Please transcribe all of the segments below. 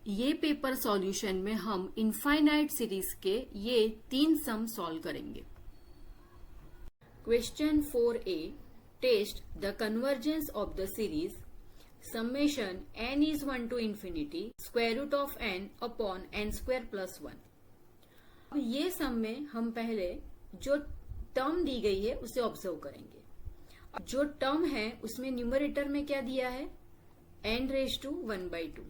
ये paper solution में हम इनफाइनाइट सीरीज के ये 3 सम सॉल्व करेंगे। Question 4a, test the convergence of the series summation n is 1 to infinity square root of n upon n square plus 1। अब ये सम में हम पहले जो टर्म दी गई है उसे ऑब्जर्व करेंगे। अब जो टर्म है उसमें न्यूमरेटर में क्या दिया है, n रेज टू 1/2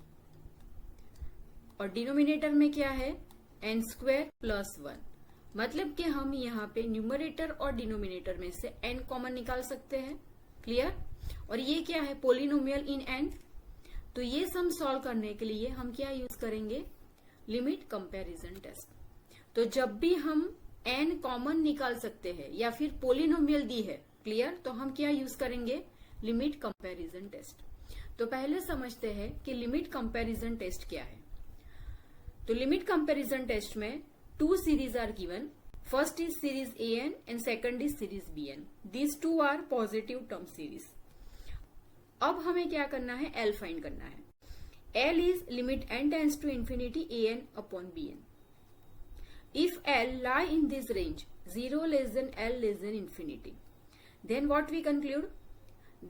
और डिनोमिनेटर में क्या है, n स्क्वायर प्लस 1। मतलब कि हम यहाँ पे न्यूमरेटर और डिनोमिनेटर में से n कॉमन निकाल सकते हैं। क्लियर? और ये क्या है, पोलिनोमियल इन n। तो ये सम सॉल्व करने के लिए हम क्या यूज करेंगे, लिमिट कंपैरिजन टेस्ट। तो जब भी हम n कॉमन निकाल सकते हैं या फिर पोलिनोमियल दी है, क्लियर, तो हम क्या यूज करेंगे, लिमिट कंपैरिजन टेस्ट। तो पहले समझते हैं कि लिमिट कंपैरिजन टेस्ट क्या है। तो लिमिट कंपैरिजन टेस्ट में 2 series are given. First is series an and second is series bn. These two are positive term series. अब हमें क्या करना है, L फाइंड करना है। L is limit n tends to infinity an upon bn. If L lie in this range 0 less than L less than infinity, then what we conclude?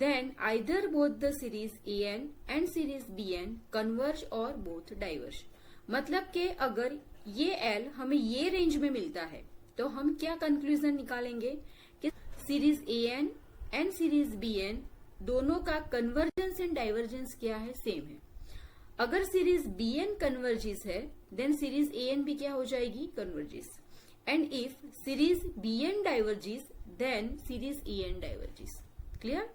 Then either both the series an and series bn converge or both diverge. मतलब कि अगर ये L हमें ये range में मिलता है तो हम क्या कंक्लूजन निकालेंगे कि series an and series bn दोनों का कन्वर्जेंस एंड डाइवर्जेंस क्या है, सेम है। अगर सीरीज bn कन्वर्जिस है देन सीरीज an भी क्या हो जाएगी, converges. And if series bn diverges then series an diverges. Clear?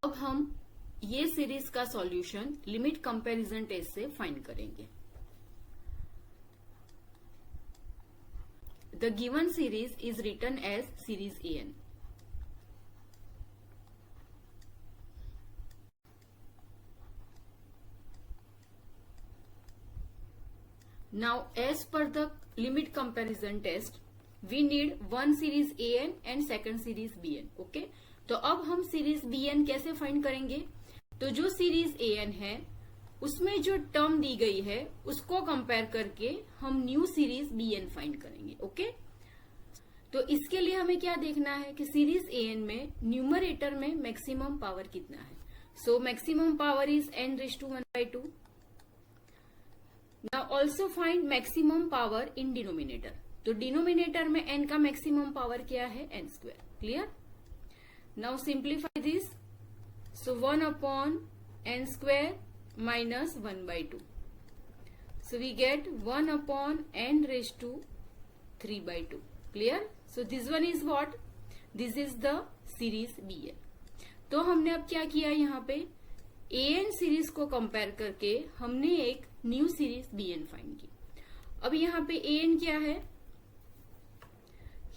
अब हम ये सीरीज का सॉल्यूशन लिमिट कंपैरिजन टेस्ट से फाइंड करेंगे। The given series is written as series an. Now, as per the limit comparison test, we need one series an and second series bn. Okay? तो अब हम series bn कैसे find करेंगे? तो जो series an है उसमें जो टर्म दी गई है उसको कंपेयर करके हम न्यू सीरीज bn फाइंड करेंगे। ओके? तो इसके लिए हमें क्या देखना है कि सीरीज an में न्यूमरेटर में मैक्सिमम पावर कितना है। So maximum power is n raise to 1/2। Now also find maximum power in denominator. तो डिनोमिनेटर में n का मैक्सिमम पावर क्या है, n square. Clear? Now simplify this. So 1 upon n square minus 1/2. So we get 1 upon n raised to 3/2. Clear? So this one is what? This is the series bn. तो हमने अब क्या किया, यहाँ पे an series को compare करके हमने एक न्यू सीरीज bn फाइंड की। अब यहाँ पे an क्या है,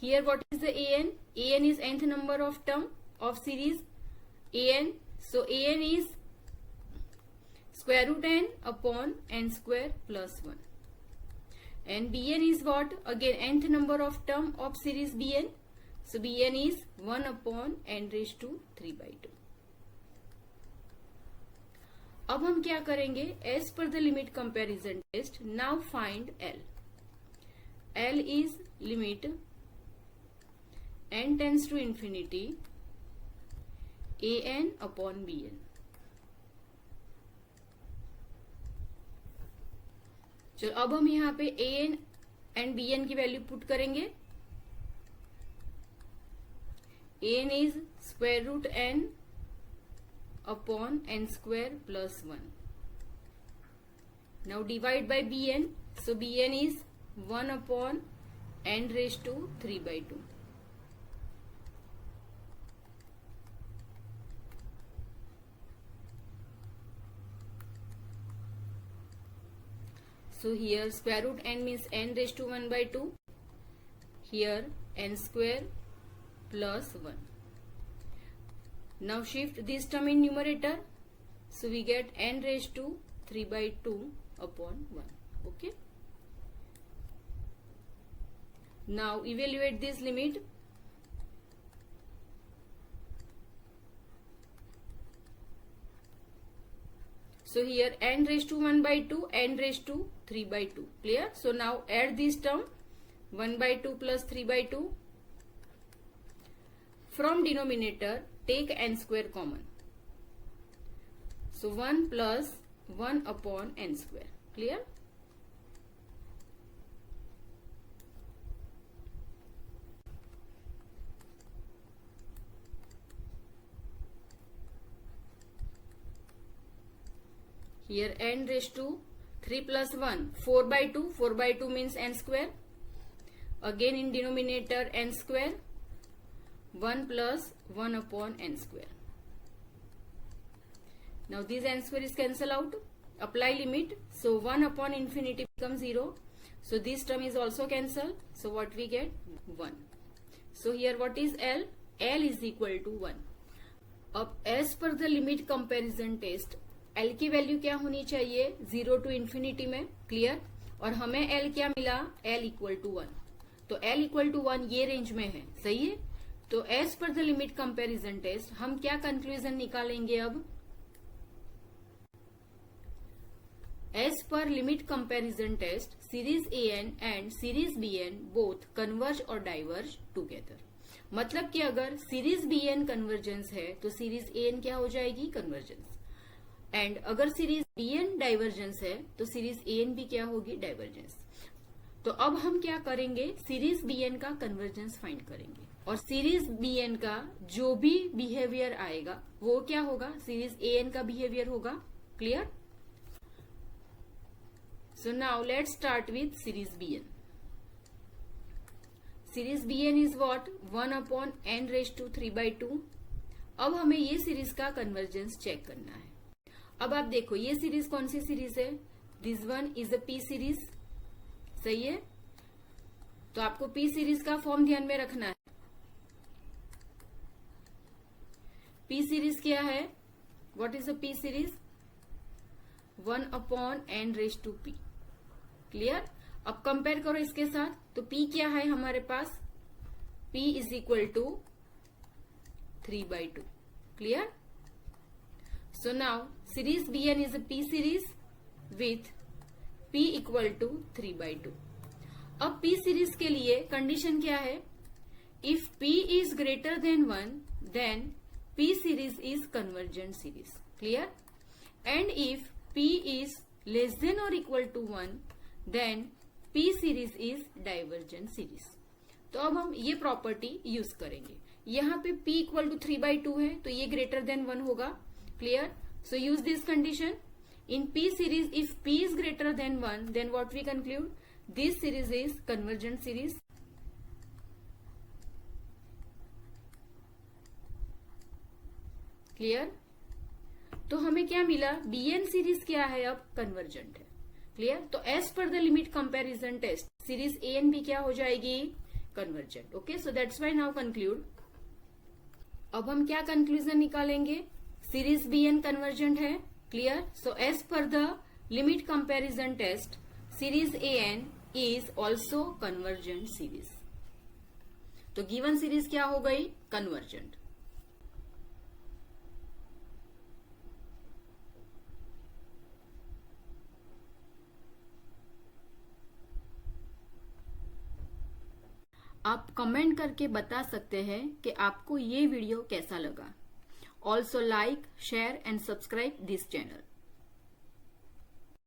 here what is the an? An is nth number of term of series an. So an is square root n upon n square plus 1. And bn is what? Again nth number of term of series bn. So bn is 1 upon n raised to 3/2. अब हम क्या करेंगे, as per the limit comparison test, now find L. L is limit n tends to infinity an upon bn. चलो अब हम यहाँ पे an and bn की वैल्यू पुट करेंगे। an is square root n upon n square plus 1। Now divide by bn। So bn is 1 upon n raise to 3/2। So here square root n means n raised to 1/2. Here n square plus 1. Now shift this term in numerator. So we get n raised to 3/2 upon 1. Okay. Now evaluate this limit. So here n raised to 1 by 2, n raised to 3 by 2. Clear? So now add this term 1 by 2 plus 3 by 2. From denominator take n square common. So 1 plus 1 upon n square. Clear? Here n raised to 3 plus 1, 4 by 2. 4 by 2 means n square. Again in denominator n square. 1 plus 1 upon n square. Now this n square is cancelled out. Apply limit. So 1 upon infinity becomes 0. So this term is also cancelled. So what we get? 1. So here what is L? L is equal to 1. अब as per the limit comparison test, L की value क्या होनी चाहिए? 0 to infinity में. Clear? और हमें L क्या मिला? L equal to 1. तो L इक्वल टू 1 ये रेंज में है. सही है? तो as per the limit comparison test हम क्या कंक्लूजन निकालेंगे अब? As per limit comparison test series AN and series BN both converge और डाइवर्ज टुगेदर. मतलब कि अगर सीरीज BN कन्वर्जेंस है तो सीरीज AN क्या हो जाएगी? कन्वर्जेंस. एंड अगर सीरीज BN डाइवर्जेंस है तो सीरीज AN भी क्या होगी? डाइवर्जेंस. तो अब हम क्या करेंगे? सीरीज BN का कन्वर्जेंस फाइंड करेंगे और सीरीज BN का जो भी बिहेवियर आएगा वो क्या होगा? सीरीज AN का बिहेवियर होगा. Clear? So now let's start with series BN. Series BN is what? 1 upon n raise to 3 by 2. अब हमें ये सीरीज का कन्वर्जेंस चेक करना है. अब आप देखो ये सीरीज कौन सी सीरीज है? This one is a P series. सही है? तो आपको P सीरीज का फॉर्म ध्यान में रखना है. P सीरीज क्या है? What is a P series? 1 upon n raise to P. Clear? अब कंपेयर करो इसके साथ. तो P क्या है हमारे पास? P is equal to 3 by 2. Clear? So now series BN is a P series with P equal to 3 by 2. अब P series के लिए कंडीशन क्या है? If P is greater than 1 then P series is convergent series. Clear? And if P is less than or equal to 1 then P series is divergent series. तो अब हम ये property use करेंगे. यहाँ पे P equal to 3 by 2 है तो ये greater than 1 होगा. Clear? So use this condition. In P series, if P is greater than 1, then what we conclude? This series is convergent series. Clear? तो हमें क्या मिला? BN सीरीज क्या है? अब कन्वर्जेंट है. क्लियर? तो as per the limit comparison test series AN भी क्या हो जाएगी? Convergent. Okay, so that's why now conclude. अब हम क्या कंक्लूजन निकालेंगे? सीरीज BN कन्वर्जेंट है. Clear? So as per the limit comparison test series AN is also convergent series. तो गिवन सीरीज क्या हो गई? कन्वर्जेंट. आप कमेंट करके बता सकते हैं कि आपको ये वीडियो कैसा लगा. Also like, share and subscribe this channel.